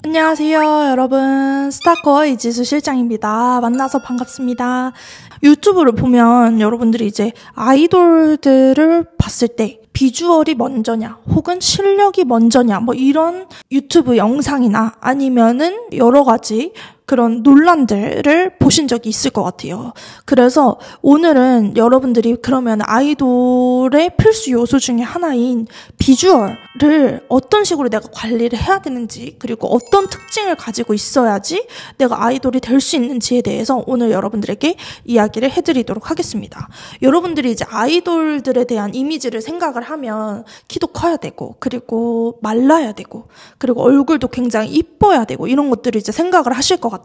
안녕하세요, 여러분. 스타커 이지수 실장입니다. 만나서 반갑습니다. 유튜브를 보면 여러분들이 이제 아이돌들을 봤을 때 비주얼이 먼저냐 혹은 실력이 먼저냐 뭐 이런 유튜브 영상이나 아니면은 여러 가지 그런 논란들을 보신 적이 있을 것 같아요. 그래서 오늘은 여러분들이 그러면 아이돌의 필수 요소 중에 하나인 비주얼을 어떤 식으로 내가 관리를 해야 되는지, 그리고 어떤 특징을 가지고 있어야지 내가 아이돌이 될 수 있는지에 대해서 오늘 여러분들에게 이야기를 해드리도록 하겠습니다. 여러분들이 이제 아이돌들에 대한 이미지를 생각을 하면 키도 커야 되고, 그리고 말라야 되고, 그리고 얼굴도 굉장히 이뻐야 되고, 이런 것들을 이제 생각을 하실 것 같아요.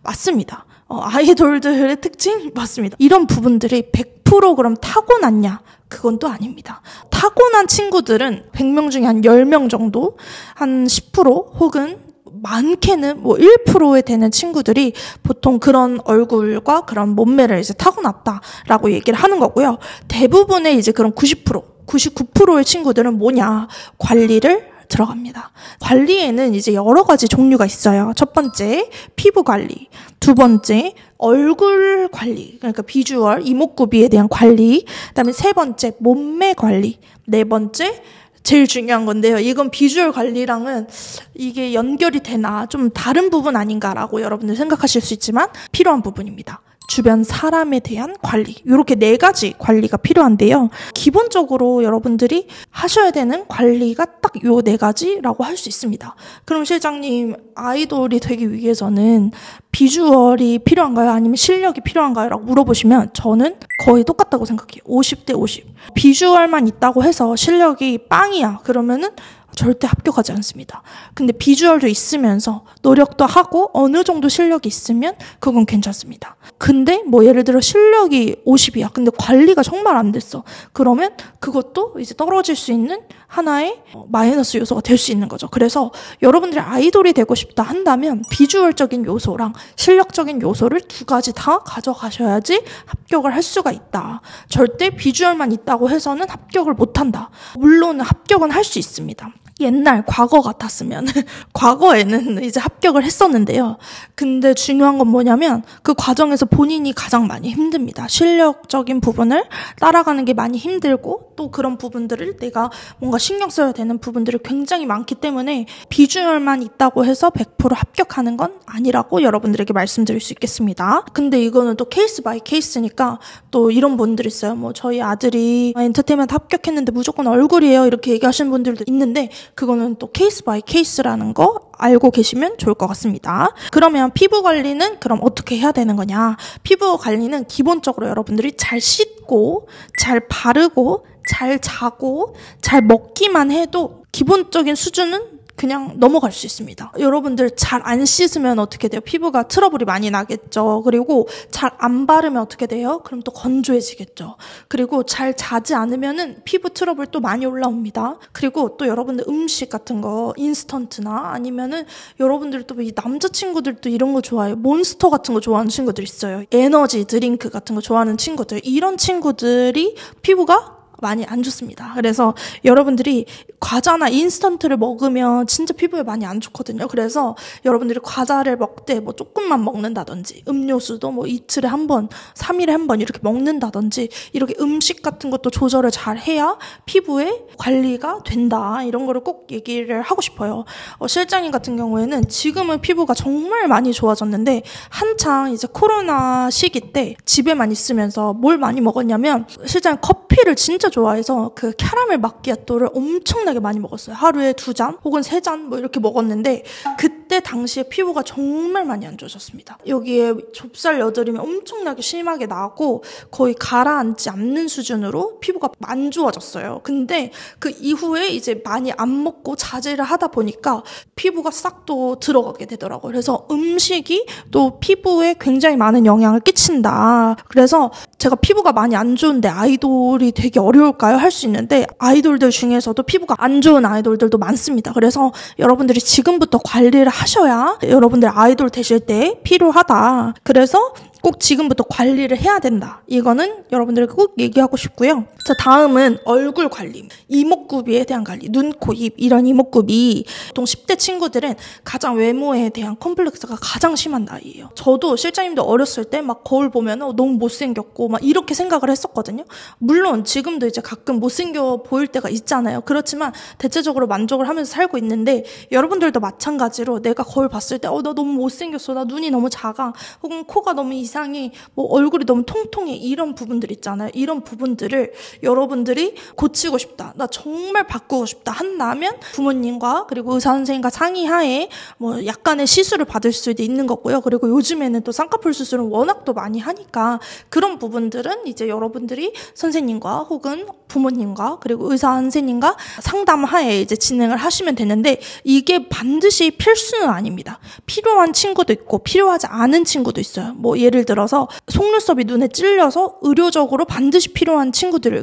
맞습니다. 아이돌들의 특징? 맞습니다. 이런 부분들이 100% 그럼 타고났냐? 그건 또 아닙니다. 타고난 친구들은 100명 중에 한 10명 정도, 한 10% 혹은 많게는 뭐 1%에 되는 친구들이 보통 그런 얼굴과 그런 몸매를 이제 타고났다라고 얘기를 하는 거고요. 대부분의 이제 그런 99%의 친구들은 뭐냐? 관리를 들어갑니다. 관리에는 이제 여러 가지 종류가 있어요. 첫 번째, 피부 관리. 두 번째, 얼굴 관리. 그러니까 비주얼, 이목구비에 대한 관리. 그다음에 세 번째, 몸매 관리. 네 번째, 제일 중요한 건데요. 이건 비주얼 관리랑은 이게 연결이 되나 좀 다른 부분 아닌가라고 여러분들 생각하실 수 있지만 필요한 부분입니다. 주변 사람에 대한 관리. 이렇게 4가지 관리가 필요한데요. 기본적으로 여러분들이 하셔야 되는 관리가 딱 요 4가지라고 할 수 있습니다. 그럼 실장님, 아이돌이 되기 위해서는 비주얼이 필요한가요? 아니면 실력이 필요한가요? 라고 물어보시면 저는 거의 똑같다고 생각해요. 50대 50. 비주얼만 있다고 해서 실력이 빵이야. 그러면은 절대 합격하지 않습니다. 근데 비주얼도 있으면서 노력도 하고 어느 정도 실력이 있으면 그건 괜찮습니다. 근데 뭐 예를 들어 실력이 50이야. 근데 관리가 정말 안 됐어. 그러면 그것도 이제 떨어질 수 있는 하나의 마이너스 요소가 될 수 있는 거죠. 그래서 여러분들이 아이돌이 되고 싶다 한다면 비주얼적인 요소랑 실력적인 요소를 2가지 다 가져가셔야지 합격을 할 수가 있다. 절대 비주얼만 있다고 해서는 합격을 못한다. 물론 합격은 할 수 있습니다. 옛날 과거 같았으면 과거에는 이제 합격을 했었는데요. 근데 중요한 건 뭐냐면 그 과정에서 본인이 가장 많이 힘듭니다. 실력적인 부분을 따라가는 게 많이 힘들고 또 그런 부분들을 내가 뭔가 신경 써야 되는 부분들이 굉장히 많기 때문에 비주얼만 있다고 해서 100% 합격하는 건 아니라고 여러분들에게 말씀드릴 수 있겠습니다. 근데 이거는 또 케이스 바이 케이스니까 또 이런 분들 있어요. 뭐 저희 아들이 엔터테인먼트 합격했는데 무조건 얼굴이에요. 이렇게 얘기하시는 분들도 있는데 그거는 또 케이스 바이 케이스라는 거 알고 계시면 좋을 것 같습니다. 그러면 피부 관리는 그럼 어떻게 해야 되는 거냐? 피부 관리는 기본적으로 여러분들이 잘 씻고, 잘 바르고, 잘 자고, 잘 먹기만 해도 기본적인 수준은 그냥 넘어갈 수 있습니다. 여러분들 잘 안 씻으면 어떻게 돼요? 피부가 트러블이 많이 나겠죠. 그리고 잘 안 바르면 어떻게 돼요? 그럼 또 건조해지겠죠. 그리고 잘 자지 않으면은 피부 트러블 또 많이 올라옵니다. 그리고 또 여러분들 음식 같은 거, 인스턴트나 아니면은 여러분들 또 이 남자친구들도 이런 거 좋아해요. 몬스터 같은 거 좋아하는 친구들 있어요. 에너지 드링크 같은 거 좋아하는 친구들. 이런 친구들이 피부가 많이 안 좋습니다. 그래서 여러분들이 과자나 인스턴트를 먹으면 진짜 피부에 많이 안 좋거든요. 그래서 여러분들이 과자를 먹되 뭐 조금만 먹는다든지 음료수도 뭐 이틀에 한 번, 3일에 한 번 이렇게 먹는다든지 이렇게 음식 같은 것도 조절을 잘 해야 피부에 관리가 된다. 이런 거를 꼭 얘기를 하고 싶어요. 실장님 같은 경우에는 지금은 피부가 정말 많이 좋아졌는데 한창 이제 코로나 시기 때 집에만 있으면서 뭘 많이 먹었냐면 실장님 커피를 진짜 좋아해서 그 캐러멜 마키아토를 엄청나게 많이 먹었어요. 하루에 2잔 혹은 3잔 뭐 이렇게 먹었는데 그때 당시에 피부가 정말 많이 안 좋아졌습니다. 여기에 좁쌀 여드름이 엄청나게 심하게 나고 거의 가라앉지 않는 수준으로 피부가 안 좋아졌어요. 근데 그 이후에 이제 많이 안 먹고 자제를 하다 보니까 피부가 싹 또 들어가게 되더라고요. 그래서 음식이 또 피부에 굉장히 많은 영향을 끼친다. 그래서 제가 피부가 많이 안 좋은데 아이돌이 되게 어려울까요? 할 수 있는데 아이돌들 중에서도 피부가 안 좋은 아이돌들도 많습니다. 그래서 여러분들이 지금부터 관리를 하셔야 여러분들 아이돌 되실 때 필요하다. 그래서 꼭 지금부터 관리를 해야 된다. 이거는 여러분들에게 꼭 얘기하고 싶고요. 자, 다음은 얼굴 관리. 이목구비에 대한 관리. 눈, 코, 입 이런 이목구비. 보통 10대 친구들은 가장 외모에 대한 컴플렉스가 가장 심한 나이예요. 저도 실장님도 어렸을 때 막 거울 보면 너무 못생겼고 막 이렇게 생각을 했었거든요. 물론 지금도 이제 가끔 못생겨 보일 때가 있잖아요. 그렇지만 대체적으로 만족을 하면서 살고 있는데 여러분들도 마찬가지로 내가 거울 봤을 때 나 너무 못생겼어. 나 눈이 너무 작아. 혹은 코가 너무 이상해. 뭐 얼굴이 너무 통통해. 이런 부분들 있잖아요. 이런 부분들을 여러분들이 고치고 싶다. 나 정말 바꾸고 싶다 한다면 부모님과 그리고 의사 선생님과 상의하에 뭐 약간의 시술을 받을 수도 있는 거고요. 그리고 요즘에는 또 쌍꺼풀 수술은 워낙 또 많이 하니까 그런 부분들은 이제 여러분들이 선생님과 혹은 부모님과 그리고 의사 선생님과 상담하에 이제 진행을 하시면 되는데 이게 반드시 필수는 아닙니다. 필요한 친구도 있고 필요하지 않은 친구도 있어요. 뭐 예를 들어서 속눈썹이 눈에 찔려서 의료적으로 반드시 필요한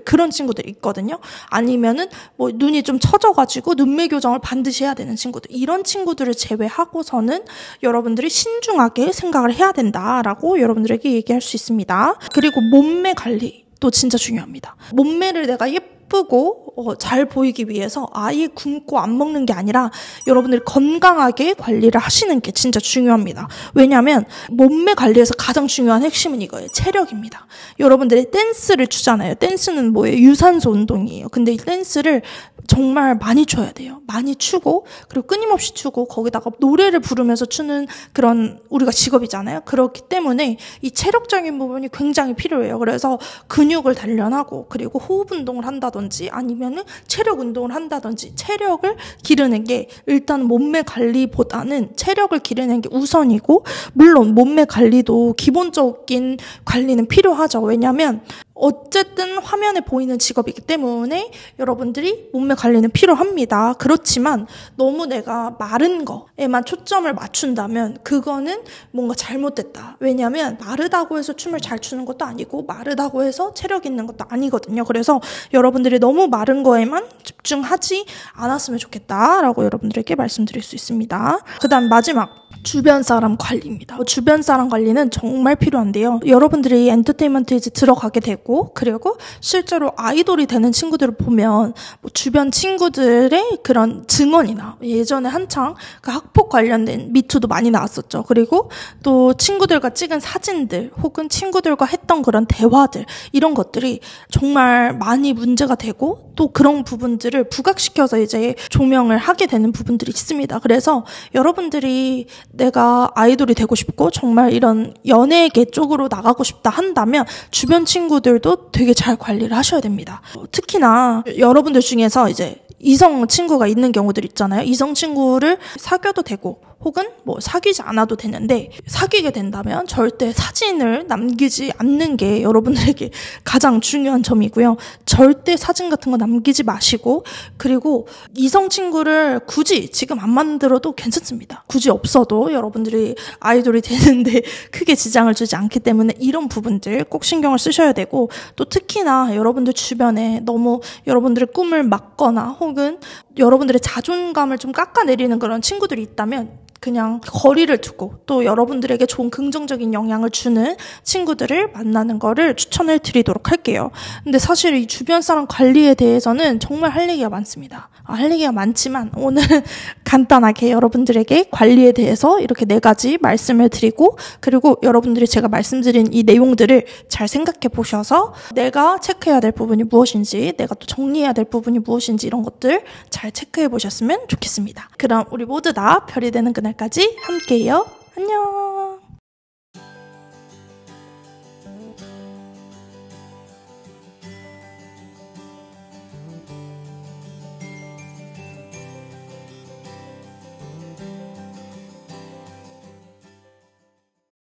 그런 친구들이 있거든요. 아니면은 뭐 눈이 좀 처져가지고 눈매 교정을 반드시 해야 되는 친구들. 이런 친구들을 제외하고서는 여러분들이 신중하게 생각을 해야 된다라고 여러분들에게 얘기할 수 있습니다. 그리고 몸매 관리도 진짜 중요합니다. 몸매를 내가 예쁘고 잘 보이기 위해서 아예 굶고 안 먹는 게 아니라 여러분들이 건강하게 관리를 하시는 게 진짜 중요합니다. 왜냐하면 몸매 관리에서 가장 중요한 핵심은 이거예요. 체력입니다. 여러분들이 댄스를 추잖아요. 댄스는 뭐예요? 유산소 운동이에요. 근데 이 댄스를 정말 많이 춰야 돼요. 많이 추고 그리고 끊임없이 추고 거기다가 노래를 부르면서 추는 그런 우리가 직업이잖아요. 그렇기 때문에 이 체력적인 부분이 굉장히 필요해요. 그래서 근육을 단련하고 그리고 호흡 운동을 한다든지 아니면은 체력 운동을 한다든지 체력을 기르는 게 일단 몸매 관리보다는 체력을 기르는 게 우선이고 물론 몸매 관리도 기본적인 관리는 필요하죠. 왜냐하면 어쨌든 화면에 보이는 직업이기 때문에 여러분들이 몸매 관리는 필요합니다. 그렇지만 너무 내가 마른 거에만 초점을 맞춘다면 그거는 뭔가 잘못됐다. 왜냐하면 마르다고 해서 춤을 잘 추는 것도 아니고 마르다고 해서 체력 있는 것도 아니거든요. 그래서 여러분들이 너무 마른 거에만 집중하지 않았으면 좋겠다라고 여러분들에게 말씀드릴 수 있습니다. 그 다음 마지막 주변 사람 관리입니다. 주변 사람 관리는 정말 필요한데요. 여러분들이 엔터테인먼트에 이제 들어가게 되고 그리고 실제로 아이돌이 되는 친구들을 보면 뭐 주변 친구들의 그런 증언이나 예전에 한창 그 학폭 관련된 미투도 많이 나왔었죠. 그리고 또 친구들과 찍은 사진들 혹은 친구들과 했던 그런 대화들 이런 것들이 정말 많이 문제가 되고 또 그런 부분들을 부각시켜서 이제 조명을 하게 되는 부분들이 있습니다. 그래서 여러분들이 내가 아이돌이 되고 싶고 정말 이런 연예계 쪽으로 나가고 싶다 한다면 주변 친구들도 되게 잘 관리를 하셔야 됩니다. 특히나 여러분들 중에서 이제 이성 친구가 있는 경우들 있잖아요. 이성 친구를 사귀어도 되고 혹은 뭐 사귀지 않아도 되는데 사귀게 된다면 절대 사진을 남기지 않는 게 여러분들에게 가장 중요한 점이고요. 절대 사진 같은 거 남기지 마시고 그리고 이성 친구를 굳이 지금 안 만들어도 괜찮습니다. 굳이 없어도 여러분들이 아이돌이 되는데 크게 지장을 주지 않기 때문에 이런 부분들 꼭 신경을 쓰셔야 되고 또 특히나 여러분들 주변에 너무 여러분들의 꿈을 막거나 혹은 여러분들의 자존감을 좀 깎아내리는 그런 친구들이 있다면 그냥 거리를 두고 또 여러분들에게 좋은 긍정적인 영향을 주는 친구들을 만나는 거를 추천을 드리도록 할게요. 근데 사실 이 주변 사람 관리에 대해서는 정말 할 얘기가 많습니다. 할 얘기가 많지만 오늘은 간단하게 여러분들에게 관리에 대해서 이렇게 4가지 말씀을 드리고 그리고 여러분들이 제가 말씀드린 이 내용들을 잘 생각해 보셔서 내가 체크해야 될 부분이 무엇인지 내가 또 정리해야 될 부분이 무엇인지 이런 것들 잘 체크해 보셨으면 좋겠습니다. 그럼 우리 모두 다 별이 되는 그날까지 함께해요. 안녕.